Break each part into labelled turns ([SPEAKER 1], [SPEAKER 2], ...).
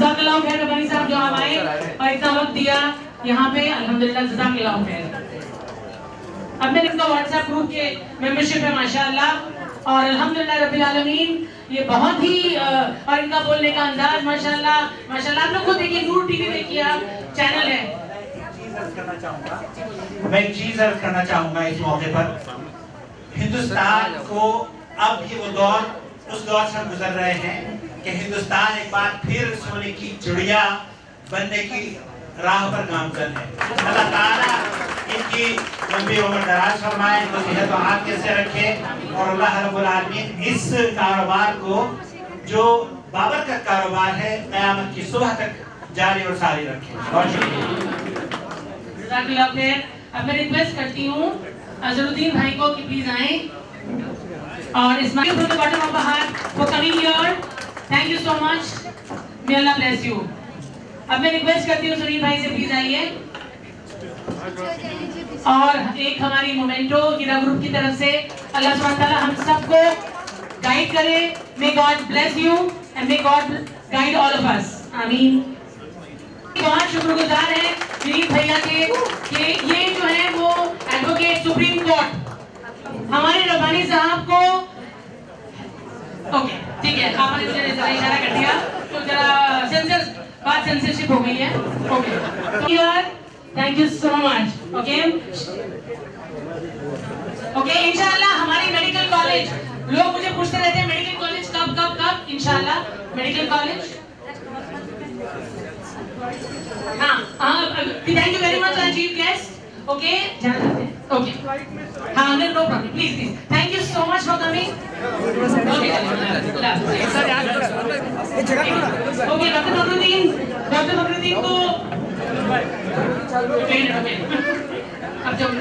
[SPEAKER 1] جزاک اللہ خیر ربانی صاحب جو آپ آئے اور اتنا وقت دیا یہاں پہ الحمدللہ جزاک اللہ خیر. اب میں ان کا واٹس ایپ گروپ کے ممبرشپ ہے ماشاءاللہ اور الحمدللہ رب العالمین یہ بہت ہی اور ان کا بولنے کا انداز ماشاءاللہ ماشاءاللہ. آپ لوگ کو دیکھیے نور ٹی وی دیکھیے آپ چینل ہے.
[SPEAKER 2] میں ایک چیز عرض کرنا چاہوں گا اس موقع پر. ہندوستان کو اب یہ وہ دور اس دور سے گزر رہے ہیں کہ ہندوستان ایک بار پھر سونے کی چڑیا بننے کی راہ پر گامزن ہے. اللہ تعالیٰ ان کی لمبی عمر دراز فرمائے, ان کو صحت و عافیت سے رکھے اور اللہ رب العالمین اس کاروبار کو جو بابرکت کاروبار ہے قیامت کی صبح تک جاری اور ساری رکھے. بہت شکریہ.
[SPEAKER 1] جزاک اللہ خیر. اب میں ریکویسٹ کرتی ہوں اظہر الدین بھائی کو کہ پلیز آئیں اور اسماعیل from the bottom of my heart for coming here. Thank you so much. May Allah bless you. اب میں ریکویسٹ کرتی ہوں سنیل بھائی سے پلیز آئیے اور ایک ہماری مومنٹو ہیرا گروپ کی طرف سے اللہ سبحانہ تعالیٰ ہم سب کو گائیڈ کرے. May God bless you and may God guide all of us. آمین. بہت شکر گزار ہیں شریف بھیا کے کہ یہ جو ہے وہ ایڈوکیٹ سپریم کورٹ ہمارے ربانی صاحب کو اوکے ٹھیک ہے آپ نے مجھے اشارہ کر دیا تو ذرا سینسر بات سینسرشپ ہو گئی ہے. Okay thank you so much. Okay okay انشاءاللہ ہماری میڈیکل کالج لوگ مجھے پوچھتے رہتے ہیں میڈیکل کالج کب کب کب انشاءاللہ medical college thank you very much our chief guest. Okay okay no problem please thank you so much for coming. Okay Dr. Fakhruddin ko okay ab jab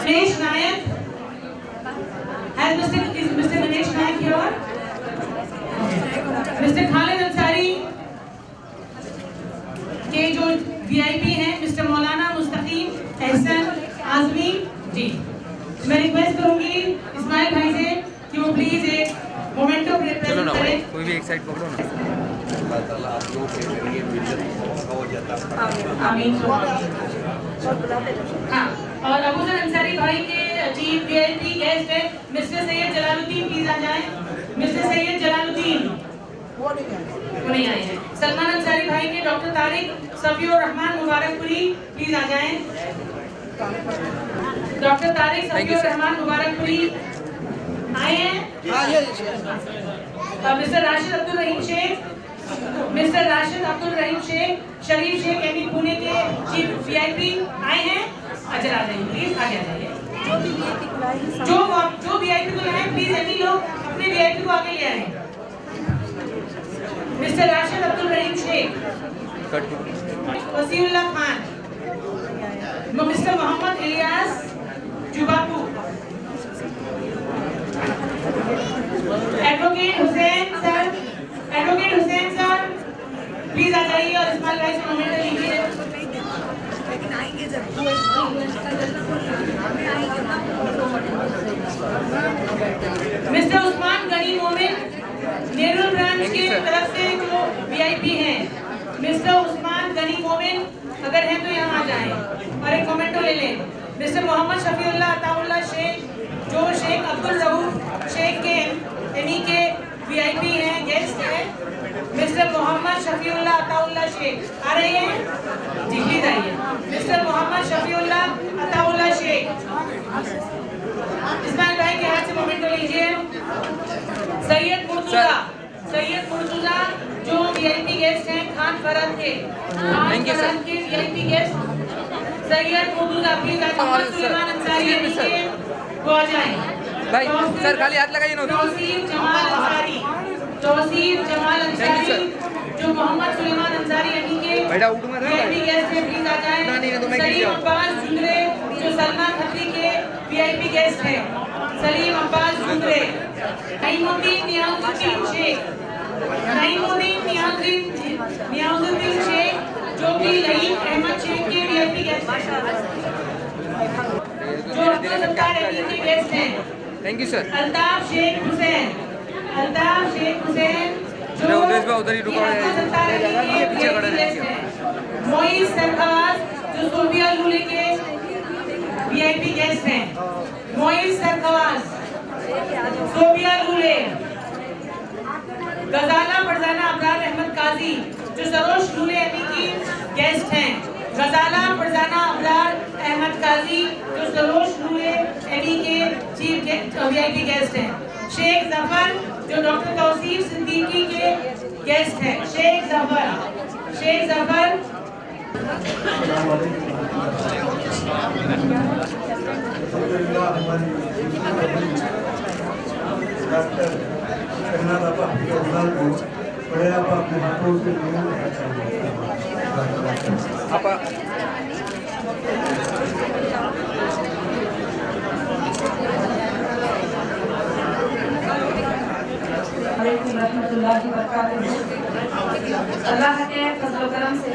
[SPEAKER 1] Ganesh Nayak, has Mr. Ganesh Nayak here? Mr. Khalid Ansari کے جو VIP ہیں Mr. مولانا مستقیم احسن آزمی جی. میں request کروں گی اسماعیل بھائی سے کہ وہ پلیز ایک مومنٹو پریزنٹ کریں. کوئی بھی ایک سائڈ پکڑو نا. اللہ تعالیٰ آپ لوگوں کے ذریعے ملت ہو جاتا ہے. آمین. ہاں اور ابو ذر انصاری بھائی کے چیف VIP گیسٹ ہے mister Syed Jalal Uddin please آ جائیں. مسٹر سید جلال الدین وہ نہیں آئے ہیں. سلمان انصاری بھائی کے ڈاکٹر طارق صفی الرحمان مبارک پوری پلیز آ جائیں. ڈاکٹر طارق صفی الرحمان مبارک پوری آئے ہیں. مسٹر راشد عبد الرحیم شیخ شریف شیخ ایم پی پونے کے چیف VIP آئے ہیں. اچھا آ جائیے پلیز آگے آ جائیے. جو VIP کو لائیں پلیز ایمی لوگ اپنے VIP کو آگے لے آئیں. Mister Rashid Abdul Rahim Sheikh, Wasiullah Khan, mister Mohammed Ilyas Jobapu, advocate Hussain sir please آ جائیے اور اسماعیل بھائی سے مومنٹ لیجیے. مسٹر عثمان غنی مومن نیرول برانچ کی طرف سے جو VIP ہیں مسٹر عثمان غنی مومن اگر ہیں تو یہاں آ جائیں اور ایک مومنٹو لے لیں. مسٹر محمد شفیع اللہ عطا اللہ شیخ جو شیخ عبد الرؤوف شیخ کے انہی کے VIP ہیں گیسٹ ہیں. مسٹر محمد شفیع اللہ عطا اللہ شیخ آ رہے ہیں جی پلیز آئیے. مسٹر محمد شفیع اللہ عطا اللہ شیخ اسماعیل بھائی کے ہاتھ سے مومنٹو لیجیے. سید مرتضیٰ جو VIP گیسٹ ہیں خان فرد کے VIP guest Syed Murtaza please Mohammed Suleman Ansari کے وہ آ جائیں.
[SPEAKER 3] بھائی سر خالی ہاتھ لگائیے نا.
[SPEAKER 1] توصیف جمال انصاری جو محمد سلیمان انصاری کے VIP گیسٹ ہیں پلیز آ جائیں. سلیم عباس गेस्ट हैं सलीम अब्बास जुंदरे, नईमुद्दीन नियाजुद्दीन शेख, नईमुद्दीन नियाजुद्दीन शेख जो कि रहीम अहमद शेख के वीआईपी गेस्ट हैं, जो अब्दुल सत्तार अली के गेस्ट हैं।
[SPEAKER 3] Thank you sir.
[SPEAKER 1] Altaf Sheikh Hussain जो
[SPEAKER 3] उदेश भाई उधर ही रुका हुआ है, पीछे खड़े रहिए।
[SPEAKER 1] मोइज सरफराज जो सोबिया लूले के वीआईपी गेस्ट हैं, मोइज सरफराज, सोबिया लूले, गजाला फरजाना अबरार अहमद काजी जो सरोज लूले एमी की गेस्ट हैं, गजाला फरजाना अबरार अहमद काजी जो सरोज लूले एमी के चीफ वीआईपी गेस्ट हैं। शेख जफर जो डॉक्टर तौसीफ सिद्दीकी के गेस्ट हैं, शेख जफर
[SPEAKER 4] डॉक्टर करना बाबा के उदाहरण को बड़े आप अपने हाथों से लेना चाहिए।
[SPEAKER 5] रहमतुल्लाहि व बरकातुहू। अल्लाह के फजल व करम से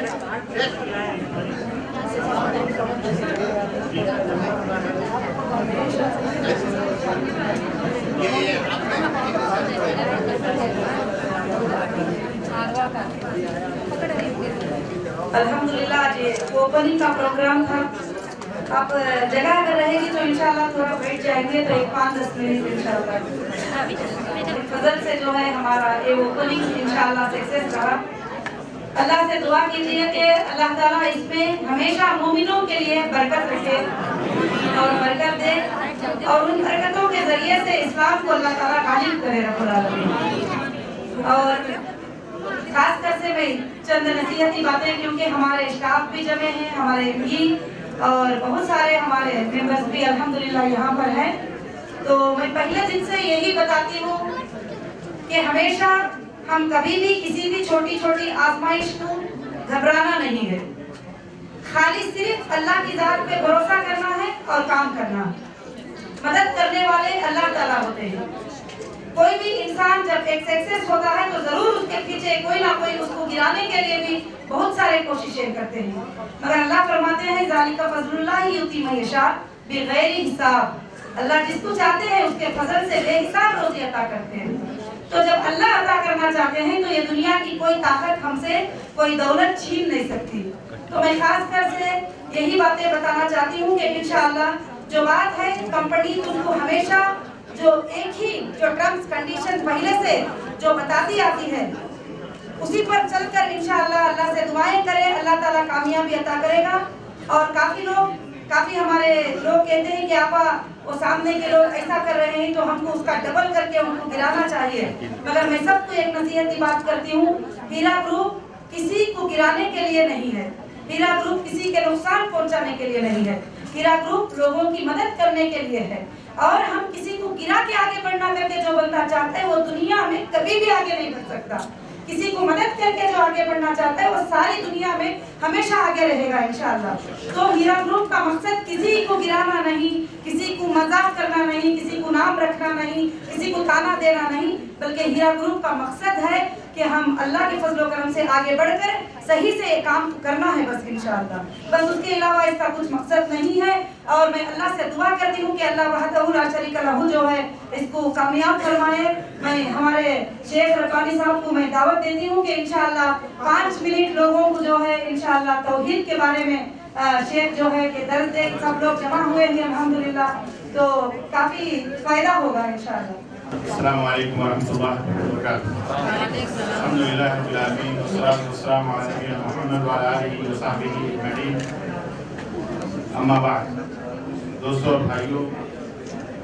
[SPEAKER 5] अल्हम्दुलिल्लाह जी ओपनिंग का प्रोग्राम था। आप जगह अगर रहेगी तो इंशाल्लाह थोड़ा बैठ जाएंगे तो 5-10 मिनट इंशाल्लाह फजल से जो है हमारा ये ओपनिंग इंशाल्लाह सक्सेस रहा। अल्लाह से दुआ कीजिए कि अल्लाह ताला इसमें हमेशा मोमिनों के लिए बरकत रखे और बरकत दे और उन बरकतों के जरिए से इस्लाम को अल्लाह ताला गालिब करे रब्बुल आलमीन। और खासकर से भाई चंद नसीहती बातें, क्योंकि हमारे स्टाफ भी जमे हैं, हमारे एमडी और बहुत सारे हमारे मेंबर्स भी अल्हम्दुलिल्लाह यहाँ पर हैं। तो मैं पहले दिन से यही बताती हूँ कि हमेशा हम कभी भी किसी भी छोटी छोटी आजमाइश को घबराना नहीं है, खाली सिर्फ अल्लाह की जात पे भरोसा करना है और काम करना है। मदद करने वाले अल्लाह ताला होते हैं। कोई भी इंसान जब एक सक्सेस होता है तो जरूर उसके पीछे कोई ना कोई उसको गिराने के लिए भी बहुत सारे कोशिशें करते हैं, मगर अल्लाह फरमाते हैं ज़ालिका फ़ज़्लुल्लाहि युती मन यशा बिगैरि हिसाब। अल्लाह जिसको चाहते हैं उसके फजल से बेहिसाब रोज़ी अता करते हैं। तो जब अल्लाह अता करना चाहते हैं तो ये दुनिया की कोई ताकत हमसे कोई दौलत छीन नहीं सकती। तो मैं खास कर से यही बातें बताना चाहती हूँ कि इंशाअल्लाह जो बात है कंपनी तुमको हमेशा जो एक ही जो टर्म्स कंडीशन पहले से जो बताती आती है उसी पर चलकर इंशाअल्लाह अल्लाह से दुआएं करें, अल्लाह ताला कामयाबी अता करेगा। और काफी हमारे लोग कहते हैं कि आपा वो सामने के लोग ऐसा कर रहे हैं तो हमको उसका डबल करके उनको गिराना चाहिए, मगर मैं सबको एक नसीहती बात करती हूँ, हीरा ग्रुप किसी को गिराने के लिए नहीं है, हीरा ग्रुप किसी के नुकसान पहुँचाने के लिए नहीं है, हीरा ग्रुप लोगों की मदद करने के लिए है। और हम किसी को गिरा के आगे बढ़ना करके जो बनना चाहते हैं वो दुनिया में कभी भी आगे नहीं बढ़ सकता। किसी को मदद करके जो आगे बढ़ना चाहता है वो सारी दुनिया में हमेशा आगे रहेगा इंशाअल्लाह। तो हीरा ग्रुप का मकसद किसी को गिराना नहीं, किसी को मजाक करना नहीं, किसी को नाम रखना नहीं, किसी को ताना देना नहीं, बल्कि हीरा ग्रुप का मकसद है कि हम अल्लाह के फजल करम से आगे बढ़कर सही से ये काम करना है बस इंशाअल्लाह। बस उसके अलावा इसका कुछ मकसद नहीं है। और मैं अल्लाह से दुआ करती हूँ कि अल्लाह वहदहू ला शरीका लहू जो है इसको कामयाब फरमाए। मैं हमारे शेख रब्बानी साहब को मैं दावत देती हूँ कि इंशाअल्लाह 5 मिनट लोगों को जो है इंशाअल्लाह तौहीद के बारे में शेख जो है कि दर्द दे, सब लोग जमा हुए हैं अल्हम्दुलिल्लाह, तो काफ़ी फ़ायदा होगा इंशाअल्लाह।
[SPEAKER 6] अस्सलामु अलैकुम वरहमतुल्लाहि वबरकातुहू। अल्हम्दुलिल्लाहि रब्बिल आलमीन वस्सलातु वस्सलामु अला नबिय्यिना मुहम्मद व अला आलिहि व सहबिहि अजमईन। अम्मा बाद, दोस्तों और भाइयों,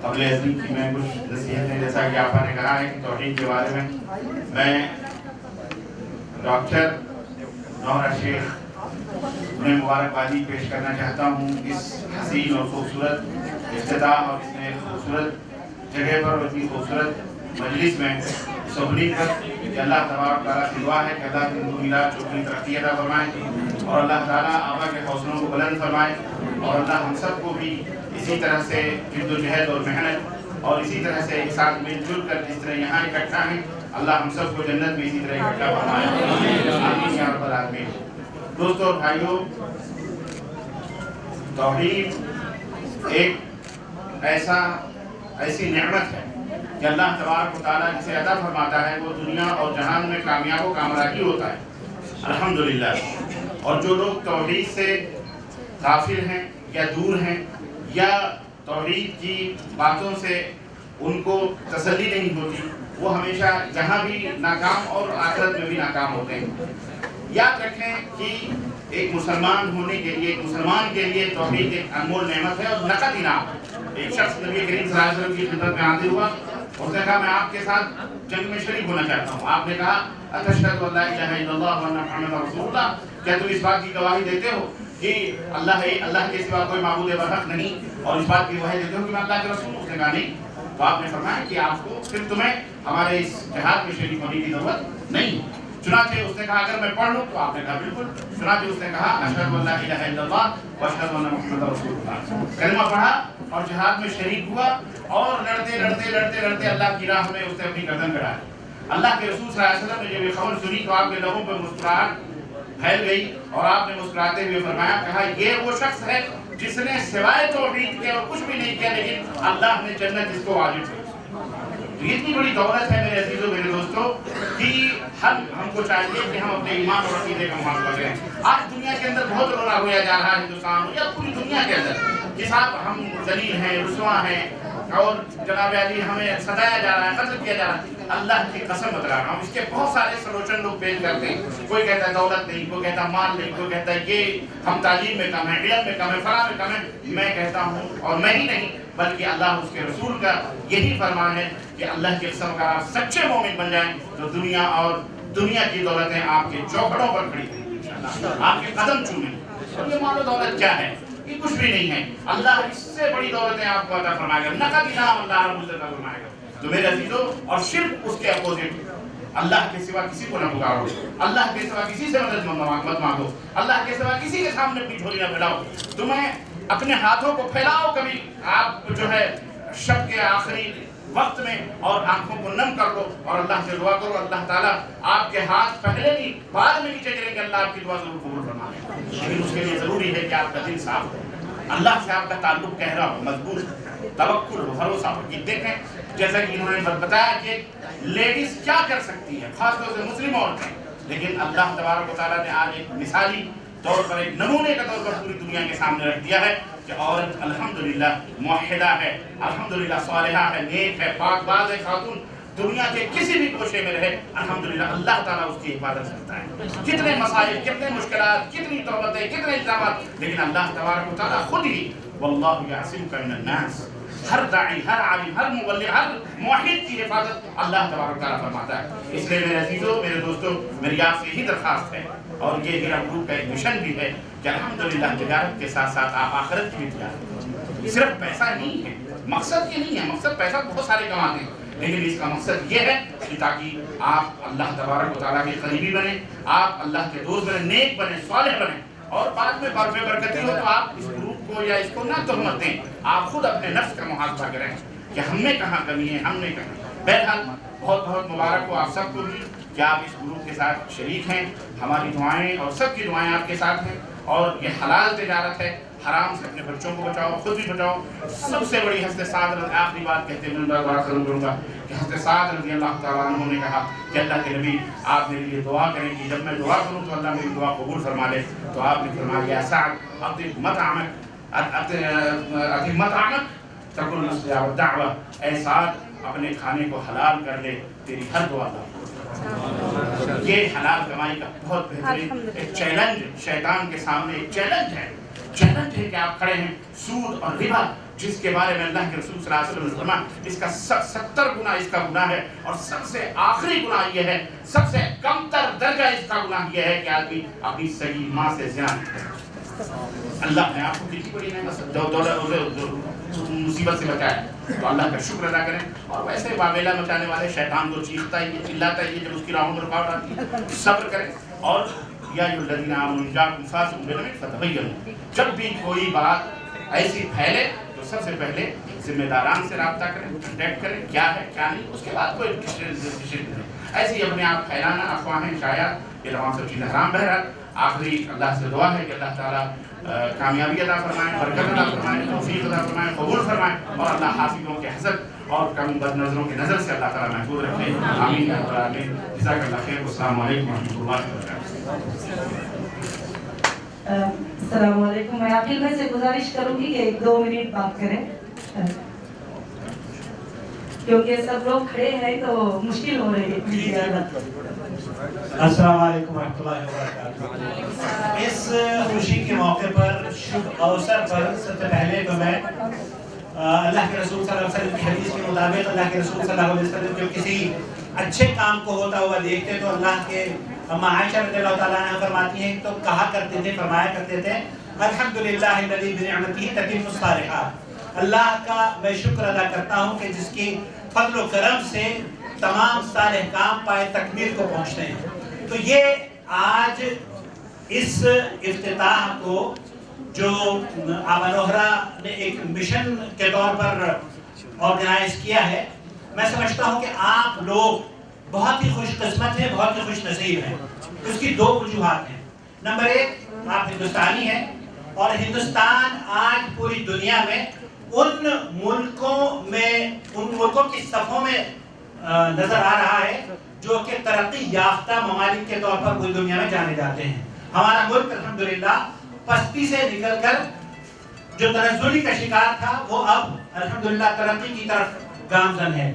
[SPEAKER 6] क़ब्ल अज़ीम की मैं कुछ नसीहतें, जैसा कि आपने कहा है कि तौहीद के बारे में मैं डॉक्टर नौरा शेख उन्हें मुबारकबादी पेश करना चाहता हूँ इस हसीन और खूबसूरत इफ्तिताह और इतने खूबसूरत जगह पर और इतनी खूबसूरत मजलिस में सबनी पर कि अल्लाह तबारक तआला की दुआ है कि अल्लाह की मिलाद चौकी तरक्की अता फरमाए और अल्लाह ताला आबा के हौसलों को बुलंद फरमाए اور اللہ ہم سب کو بھی اسی طرح سے جدوجہد اور محنت اور اسی طرح سے ایک ساتھ مل جل کر جس طرح یہاں اکٹھا ہیں اللہ ہم سب کو جنت میں اسی طرح اکٹھا فرمائے، آمین یا رب العالمین۔ دوستوں اور بھائیوں، توحید ایک ایسی نعمت ہے کہ اللہ تبارک و تعالیٰ جسے عطا فرماتا ہے وہ دنیا اور جہان میں کامیاب و کامرانی ہوتا ہے، الحمدللہ۔ اور جو لوگ توحید سے غافل ہیں یا دور ہیں یا توحید کی باتوں سے ان کو تسلی نہیں ہوتی، وہ ہمیشہ یہاں بھی ناکام اور آخرت میں بھی ناکام ہوتے ہیں۔ یاد رکھیں کہ ایک مسلمان ہونے کے لیے، ایک مسلمان کے لیے توحید ایک انمول نعمت ہے اور نقد انعام ہے۔ ایک شخص نبی کریم صلی اللہ علیہ وسلم کی خدمت میں حاضر ہوا، اس نے کہا میں آپ کے ساتھ جنگ میں شریک ہونا چاہتا ہوں۔ آپ نے کہا اتشہد ان لا الہ الا اللہ وان محمد رسول اللہ، کیا تم اس بات کی گواہی دیتے ہو کہ اللہ کے سوا کوئی معبود برحق نہیں، اور اس بات کی گواہی دیتے ہو کہ میں اللہ کے رسول ہوں؟ اس نے کہا نہیں۔ تو آپ نے فرمایا کہ آپ کو پھر تمہیں ہمارے اس جہاد میں شریک ہونے کی ضرورت نہیں۔ چنانچہ اس نے کہا اگر میں پڑھ لوں؟ تو آپ نے کہا بالکل۔ چنانچہ اس نے کہا اشہد ان لا الہ الا اللہ واشہد ان محمد رسول اللہ، کلمہ پڑھا اور جہاد میں شریک ہوا، اور لڑتے لڑتے لڑتے لڑتے اللہ کی راہ میں اس نے اپنی گردن کٹا لی۔ اللہ کے رسول صلی اللہ علیہ وسلم نے جب یہ خبر سنی تو آپ کے لبوں پہ مسکراہٹ پھیل گئی، اور آپ نے مسکراتے ہوئے فرمایا، کہا یہ وہ شخص ہے جس نے سوائے توحید کے اور کچھ بھی نہیں کیا، لیکن اللہ نے جنت اس کو واجب کی۔ یہ اتنی بڑی دولت ہے میرے عزیزوں میرے دوستوں کہ ہم کو چاہیے کہ ہم اپنے ایمان اور عقیدے کا محافظہ کریں۔ آج دنیا کے اندر بہت رونا ہویا جا رہا ہے، ہندوستان یا پوری دنیا کے اندر، کہ صاحب ہم ذلیل ہیں، رسوا ہیں، اور جناب علی ہمیں ستایا جا رہا ہے، قتل کیا جا رہا ہے۔ اللہ کی قسم بتا رہا ہوں، اس کے بہت سارے سلوشن لوگ پیش کرتے ہیں۔ کوئی کہتا ہے دولت نہیں، کوئی کہتا ہے مال نہیں، کوئی کہتا ہے یہ ہم تعلیم میں کم ہے، علم میں کم ہے، فلاں میں کم ہے۔ میں کہتا ہوں، اور میں ہی نہیں بلکہ اللہ اس کے رسول کا یہی فرمان ہے کہ اللہ کی قسم اگر آپ سچے مومن بن جائیں تو دنیا اور دنیا کی دولتیں آپ کے چوکھڑوں پر کھڑی ہیں انشاءاللہ، آپ کے قدم چومیں۔ اور یہ مال و دولت کیا ہے؟ یہ کچھ بھی نہیں ہے۔ اللہ اس سے بڑی دولتیں آپ کو عطا فرمائے گا، نقد انعام اللہ رب العزت عطا فرمائے گا۔ تو میرے عزیزوں، اور صرف اس کے اپوزٹ، اللہ کے سوا کسی کو نہ پکارو، اللہ کے سوا کسی سے مدد مت مانگو، اللہ کے سوا کسی کے سامنے اپنی جھولی نہ پھیلاؤ۔ تمہیں اپنے ہاتھوں کو پھیلاؤ، کبھی آپ جو ہے شب کے آخری وقت میں اور آنکھوں کو نم کر لو اور اللہ سے دعا کرو، اللہ تعالیٰ آپ کے ہاتھ پہلے نہیں بعد میں نیچے گریں گے، اللہ آپ کی دعا ضرور قبول فرما لے گا۔ لیکن اس کے لیے ضروری ہے کہ آپ کا دل صاف ہو، اللہ سے آپ کا تعلق گہرا ہو، مضبوط ہو، توکل ہو، بھروسہ ہو۔ یہ دیکھیں جیسا کہ انہوں نے بتایا کہ لیڈیز کیا کر سکتی ہے، خاص طور سے مسلم عورتیں، لیکن اللہ تبارک و تعالیٰ نے آج ایک مثالی طور پر، ایک نمونے کے طور پر پوری دنیا کے سامنے رکھ دیا ہے کہ عورت الحمدللہ موحدہ ہے، الحمدللہ صالحہ ہے، نیک ہے، پاک باز ہے، خاتون دنیا کے کسی بھی گوشے میں رہے الحمدللہ اللہ تعالیٰ اس کی حفاظت کرتا ہے۔ کتنے مسائل، کتنے مشکلات، کتنی توبتیں، کتنے الزامات، لیکن اللہ تبارک و تعالیٰ خود ہی واللہ یعصمک من الناس، ہر داعی، ہر عالم، ہر مبلغ، ہر موحد کی حفاظت اللہ تبارک و تعالیٰ فرماتا ہے۔ اس لیے میرے عزیزوں میرے دوستوں، میری آپ سے یہی درخواست ہے، اور یہ ہیرا گروپ کا ایک مشن بھی ہے کہ الحمدللہ تجارت کے ساتھ ساتھ آپ آخرت کی بھی تجارت کریں۔ صرف پیسہ نہیں ہے مقصد، یہ نہیں ہے مقصد، پیسہ بہت سارے کماتے ہیں، لیکن اس کا مقصد یہ ہے کہ تاکہ آپ اللہ تبارک و تعالیٰ کے قریبی بنیں، آپ اللہ کے دوست بنیں، نیک بنیں، صالح بنیں، اور بعد میں بے برکتی ہو تو آپ اس گروپ کو یا اس کو نہ تہمت دیں، آپ خود اپنے نفس کا محاسبہ کریں کہ ہم میں کہاں کمی ہے، ہم نے کہاں۔ بہرحال بہت بہت مبارک ہو آپ سب کو بھی کہ آپ اس گروپ کے ساتھ شریک ہیں، ہماری دعائیں اور سب کی دعائیں آپ کے ساتھ ہیں، اور یہ حلال تجارت ہے، حرام سے اپنے بچوں کو بچاؤ، خود بھی بچاؤ۔ سب سے بڑی حضرت سعد رضی، آخری بات کہتے ہیں میں بات ختم کروں گا کہ حضرت سعد رضی اللہ تعالیٰ عنہ نے کہا کہ اللہ کے نبی آپ میرے لیے دعا کریں کہ جب میں دعا کروں تو اللہ میری دعا قبول فرما لے۔ تو آپ نے فرمایا یا سعد اطب مطعمک تکن مستجاب الدعوہ، اے سعد اپنے کھانے کو حلال کر لے، تیری ہر دعا اللہ۔ یہ حلال کمائی کا بہت بہترین ایک چیلنج شیطان کے سامنے، ایک چیلنج ہے کہ آپ کھڑے ہیں سود اور ربا، جس کے بارے میں اللہ کے رسول صلی اللہ علیہ وسلم نے فرمایا اس کا 70 گنا اس کا گناہ ہے، اور سب سے آخری گناہ یہ ہے، سب سے کم تر درجہ اس کا گناہ یہ ہے کہ آدمی اپنی صحیح ماں سے زنا کرے۔ اللہ نے آپ کو کتنی بڑی مصیبت سے بچایا، تو اللہ کا شکر ادا کریں۔ اور ویسے واویلا مچانے والے شیطان تو چیختا ہی ہے، چلاتا ہی ہے جب اس کی راہوں میں رکاوٹ آتی ہے، صبر کریں اور या अय्युहल्लज़ीना आमनू इन जाअकुम फ़ासिक़ुन बिनबइन फ़तबय्यनू। जब भी कोई बात ऐसी फैले तो सबसे पहले जिम्मेदारान से रब्ता करें, कंटेक्ट करें क्या है क्या नहीं, उसके बाद कोई डिसीजन करें। ऐसे ही अपने आप फैलाना अफवाहें शाया ये तमाम सब चीज़ें हराम। बहरहाल आखिरी अल्लाह से दुआ है कि अल्लाह ताला कामयाबी अता फरमाए, बरकत अता फरमाए, तौफीक अता फरमाए, कबूल फरमाए और अल्लाह हाफिज़ों के हसद और कम बदनज़रों की नज़र से अल्लाह ताला महफूज रखे। आमीन या रब्बल आलमीन। जज़ाकल्लाह खैर। अस्सलामु अलैकुम व रहमतुल्लाहि व बरकातुहू।
[SPEAKER 5] अस्सलाम वालेकुम। मैं आकिल भाई से गुजारिश करूंगी कि 1-2 मिनट बात करें, क्योंकि सब लोग खड़े हैं तो मुश्किल हो रही है।
[SPEAKER 2] अस्सलाम वालेकुम रहमतुल्लाहि व बरकातुहू। इस खुशी के मौके पर, शुभ अवसर पर, सबसे पहले तो मैं अल्लाह के रसूल सल्लल्लाहु अलैहि वसल्लम की हदीस के मुताबिक अल्लाह के रसूल सल्लल्लाहु अलैहि वसल्लम जब किसी अच्छे काम को होता हुआ देखते तो अल्लाह के अम्मा आयशा रज़ियल्लाहु ताला अन्हा फरमाती हैं तो कहा करते थे, फरमाया करते थे, अल्हम्दुलिल्लाहिल्लज़ी बिनिअमतिही ततिम्मुस सालिहात। अल्लाह का मैं शुक्र अदा करता हूँ कि जिसकी फज़ल व करम से तमाम साले काम पाए तकमील को पहुँचते हैं। तो ये आज इस इफ्तिताह को जो आबनोहरा ने एक मिशन के तौर पर ऑर्गेनाइज किया है, मैं समझता हूँ कि आप लोग बहुत ही खुशकिस्मत हैं, बहुत ही खुश नसीब हैं। उसकी 2 वजूहात हैं। नंबर 1, आप हिंदुस्तानी हैं और हिंदुस्तान आज पूरी दुनिया में उन मुल्कों की सफ़ों में नजर आ रहा है जो कि तरक्की याफ्ता ममालिक के तौर पर पूरी दुनिया में जाने जाते हैं। हमारा मुल्क अल्हम्दुलिल्लाह पस्ती से निकलकर जो तनज़्ज़ुली का शिकार था वो अब अल्हम्दुलिल्लाह तरक्की की तरफ गामज़न है।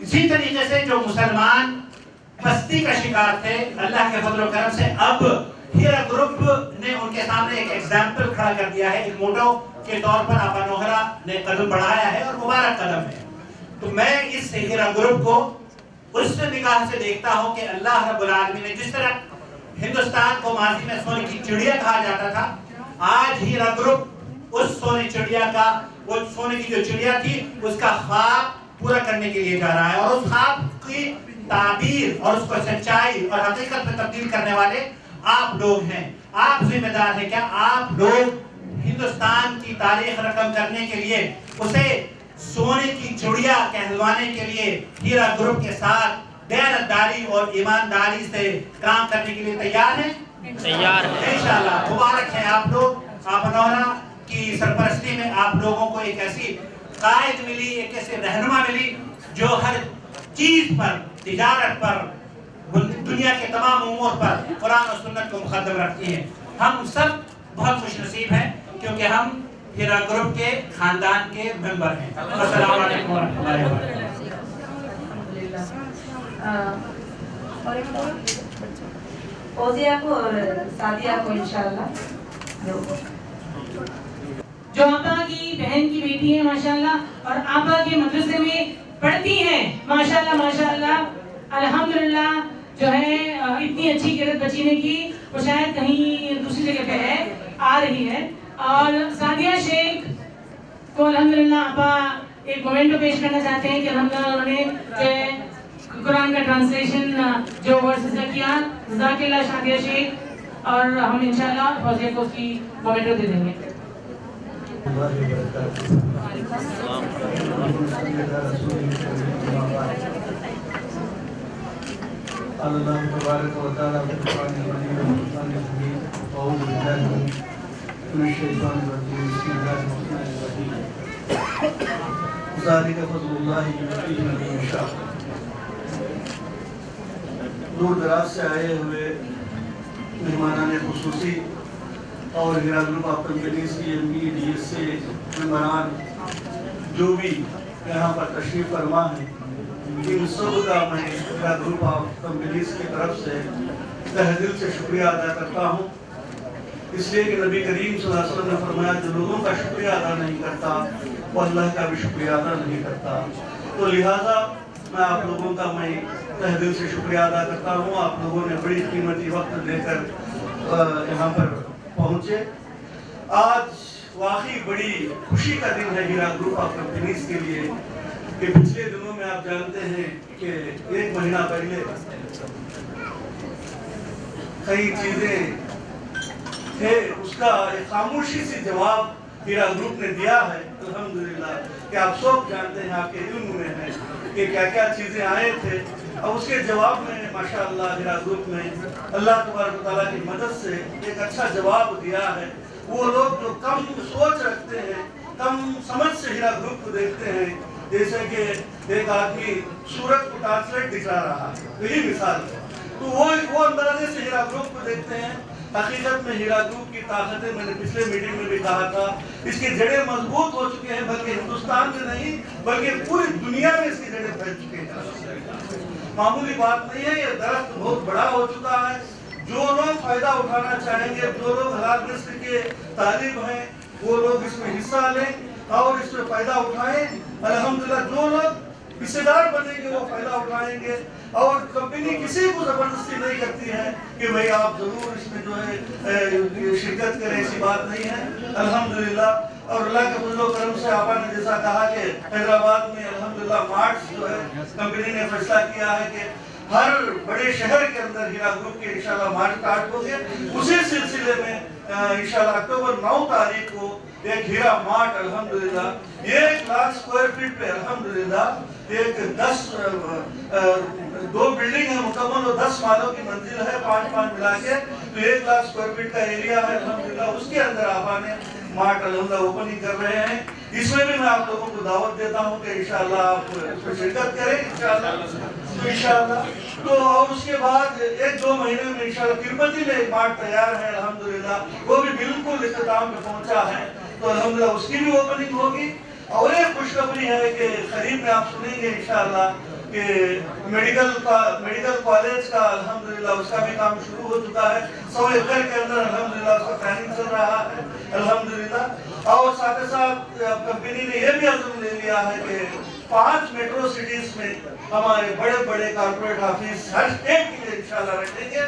[SPEAKER 2] इसी तरीके से जो मुसलमान पस्ती का शिकार थे, अल्लाह के फज़ल व करम से अब हीरा ग्रुप ने उनके सामने एक एग्जाम्पल खड़ा कर दिया है, एक मोटो के तौर पर आबनोहरा ने कदम बढ़ाया है और मुबारक कदम है। तो मैं इस हीरा ग्रुप को उस निगाह से देखता हूँ कि अल्लाह रब्बुल आलमीन ने जिस तरह हिंदुस्तान को माजी में सोने की चिड़िया कहा जाता था, आज हीरा ग्रुप उस सोने चिड़िया का, वो सोने की जो चिड़िया थी उसका ख्वाब पूरा करने के लिए जा रहा है और उस ख्वाब की ताबीर और उसको सच्चाई और हकीकत में तब्दील करने वाले आप लोग हैं। आप जिम्मेदार हैं। क्या आप लोग हिंदुस्तान की तारीख रकम करने के लिए, उसे सोने की चिड़िया कहलवाने के लिए हीरा ग्रुप के साथ दयानतदारी और ईमानदारी से काम करने के लिए तैयार हैं?
[SPEAKER 3] तैयार है
[SPEAKER 2] इंशाअल्लाह। मुबारक है आप लोग। आबनोहरा की सरपरस्ती में आप लोगों को एक ऐसी कायद मिली, एक ऐसे रहनुमा मिली जो हर चीज पर, तिजारत पर, दुनिया के तमाम उमूर पर कुरान और सुन्नत को मुकद्दम रखती है। हम सब बहुत खुशनसीब हैं क्योंकि हम हीरा ग्रुप के खानदान के मेंबर हैं। अस्सलाम वालेकुम रहमतुल्लाहि व
[SPEAKER 5] बरकातुहू। फौजिया को और सादिया को इंशाअल्लाह
[SPEAKER 1] जो आपा की बहन की बेटी है माशाल्लाह और आपा के मदरसे में पढ़ती हैं माशाल्लाह माशाल्लाह अल्हम्दुलिल्लाह। जो है इतनी अच्छी किरत बची ने की वो शायद कहीं दूसरी जगह पे है, आ रही है। और सादिया शेख को अल्हम्दुलिल्लाह आपा एक मोमेंटो पेश करना चाहते हैं कि अल्हम्दुलिल्लाह उन्होंने कुरान का ट्रांसलेशन जो वर्सेस का किया, जज़ाकिल्लाह सादिया शेख। और हम इंशाल्लाह फौजिया को उसकी मोमेंटो दे देंगे।
[SPEAKER 4] अल्लाह तबारक व तआला के कुरान मजीद और कुरान हमीद और बिल्लाहि मिनश शैतानिर रजीम बिस्मिल्लाहिर रहमानिर रहीम ज़ालिका फ़ज़लुल्लाहि युतीही मन यशा। दूर दराज से आए हुए मेहमानान खुसूसी और हीरा ग्रुप ऑफ कंपनीज की MBDSA मेहमान जो भी यहाँ पर तशरीफ़ फरमा है, इन सब का मैं हीरा ग्रुप ऑफ कंपनीज की तरफ से तहे दिल से शुक्रिया अदा करता हूँ। इसलिए कि नबी करीम सल्लल्लाहु अलैहि वसल्लम ने फरमाया जो लोगों का शुक्रिया अदा नहीं करता वो अल्लाह का भी शुक्रिया अदा नहीं करता। तो लिहाजा मैं आप लोगों का मैं तहे दिल से शुक्रिया अदा करता हूँ। आप लोगों ने बड़ी कीमती वक्त लेकर यहाँ पर पहुँचे। आज वाकई बड़ी खुशी का दिन है हीरा ग्रुप ऑफ कंपनीज के लिए कि पिछले दिनों में आप जानते हैं कि 1 महीना पहले कई चीजें थे, उसका एक खामोशी से जवाब हीरा ग्रुप ने दिया है। अल्हम्दुलिल्लाह कि आप सब जानते हैं, आपके इल्म में है कि क्या क्या चीजें आए थे, और उसके जवाब में माशाअल्लाह हीरा ग्रुप ने अल्लाह तबारक तआला की मदद से एक अच्छा जवाब दिया है। वो लोग जो कम सोच रखते हैं, कम समझ से हीरा ग्रुप को देखते हैं, जैसे कि एक आदमी सूरत को ट्रांसलेट दिखा रहा है, यही मिसाल है। तो वो अंदाजे से हीरा ग्रुप को देखते हैं। हकीकत में हीरा ग्रुप की ताकतें, मैंने पिछले मीटिंग में भी कहा था, इसकी जड़ें मजबूत हो चुके हैं, बल्कि हिंदुस्तान में नहीं बल्कि पूरी दुनिया में इसकी जड़ें फैल चुके हैं। मामूली बात नहीं है, ये दरख्त बहुत बड़ा हो चुका है। जो लोग फायदा उठाना चाहेंगे, जो लोग हलाल रिस्क के तालिब हैं, वो लोग इसमें हिस्सा लें और इसमें फायदा उठाएं। अल्हम्दुलिल्लाह जो लोग हिस्सेदार बनेंगे वो फायदा उठाएंगे, और कंपनी किसी को जबरदस्ती नहीं करती है कि भाई आप जरूर इसमें जो है शिरकत करें, ऐसी बात नहीं है। अल्हम्दुलिल्लाह, और अल्लाह के फजल करम से आपने जैसा कहा कि हैदराबाद में अल्हम्दुलिल्लाह मार्च जो है कंपनी ने फैसला किया है कि हर बड़े शहर के अंदर हीरा ग्रुप के इंशाल्लाह मार्च स्टार्ट होंगे। उसी सिलसिले में इंशाल्लाह अक्टूबर 9 तारीख को एक हीरा मार्ट अल्हम्दुलिल्लाह 1 लाख स्क्वायर फीट पे अल्हम्दुलिल्लाह एक 2 बिल्डिंग है मुकम्मल, और 10 मालों की मंजिल है, 5 मिला के, तो 1 लाख स्क्वायर फीट का एरिया है अल्हम्दुलिल्लाह। उसके अंदर आपाने मार्ट अल्हम्दुलिल्लाह ओपनिंग कर रहे हैं। इसमें भी मैं आप लोगों को दावत देता हूँ कि इंशाल्लाह आप इसमें शिरकत करें इंशाल्लाह। तो और उसके बाद 1-2 महीने में इंशाल्लाह तिरुपति में एक मार्ट तैयार है अल्हम्दुलिल्लाह, वो भी बिल्कुल इख्तिताम पे पहुंचा है, तो अल्हम्दुलिल्लाह उसकी भी ओपनिंग होगी। और एक खुशखबरी है कि करीब में आप सुनेंगे इंशाल्लाह कि मेडिकल कॉलेज का अल्हम्दुलिल्लाह उसका भी काम शुरू हो चुका है। 100 एकड़ के अंदर अल्हम्दुलिल्लाह उसका प्लानिंग चल रहा है अल्हम्दुलिल्लाह। और साथ ही साथ कंपनी ने यह भी अज़्म ले लिया है कि 5 मेट्रो सिटीज में हमारे बड़े बड़े कॉर्पोरेट ऑफिस हर स्टेट के लिए इंशाल्लाह रखेंगे,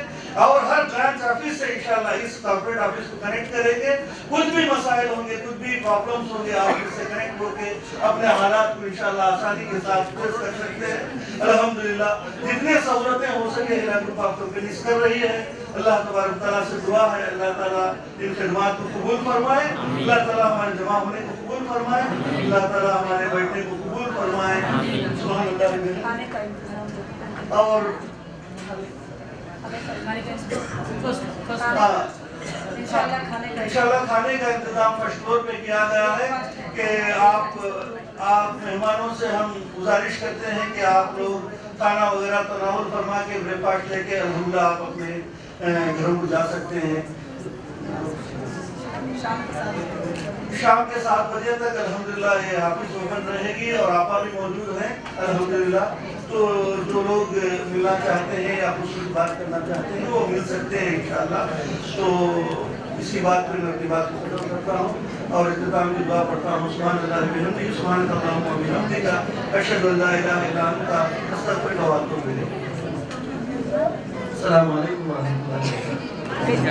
[SPEAKER 4] और हर ब्रांच ऑफिस से इंशाल्लाह इस कॉर्पोरेट ऑफिस को कनेक्ट करेंगे। कुछ भी मसाइल होंगे, कुछ भी प्रॉब्लम्स होंगे, आप इससे कनेक्ट होकर अपने हालात को इंशाल्लाह आसानी के साथ फेस कर सकते हैं अल्हम्दुलिल्लाह। जितने सहूलतें हो सके हीरा ग्रुप आप कंपनीज कर रही है। अल्लाह तबारक तआला से दुआ है, अल्लाह ताला इन खिदमात को कबूल फरमाए, अल्लाह ताला हमारे जमा होने को कबूल फरमाए, अल्लाह ताला हमारे बैठने को कबूल फरमाए। सुभान अल्लाह। और इंशाल्लाह खाने का इंतजाम फर्स्ट फ्लोर पे किया गया है कि आप मेहमानों से हम गुजारिश करते हैं कि आप लोग खाना वगैरह तनावुल फरमा के ब्रेकफास्ट लेके अल्हम्दुलिल्लाह आप अपने घरों को जा सकते हैं। शाम के 7 बजे तक अल्हम्दुलिल्लाह ये ऑफिस ओपन रहेगी, और आपा भी मौजूद हैं अल्हम्दुलिल्लाह। तो जो लोग मिलना चाहते हैं या कुछ बात करना चाहते हैं वो मिल सकते हैं इंशाल्लाह। तो इसी बात पे मैं अपनी बात को खत्म करता हूँ और इख्तिताम की दुआ पढ़ता हूँ। सुभान अल्लाह व बिहम्दिही, सुभान अल्लाह व बिहम्दिका, अशहदु अल्ला इलाहा इल्ला अंता, अस्तगफिरुका व अतूबु इलैक। अस्सलामु अलैकुम व रहमतुल्लाहि
[SPEAKER 7] है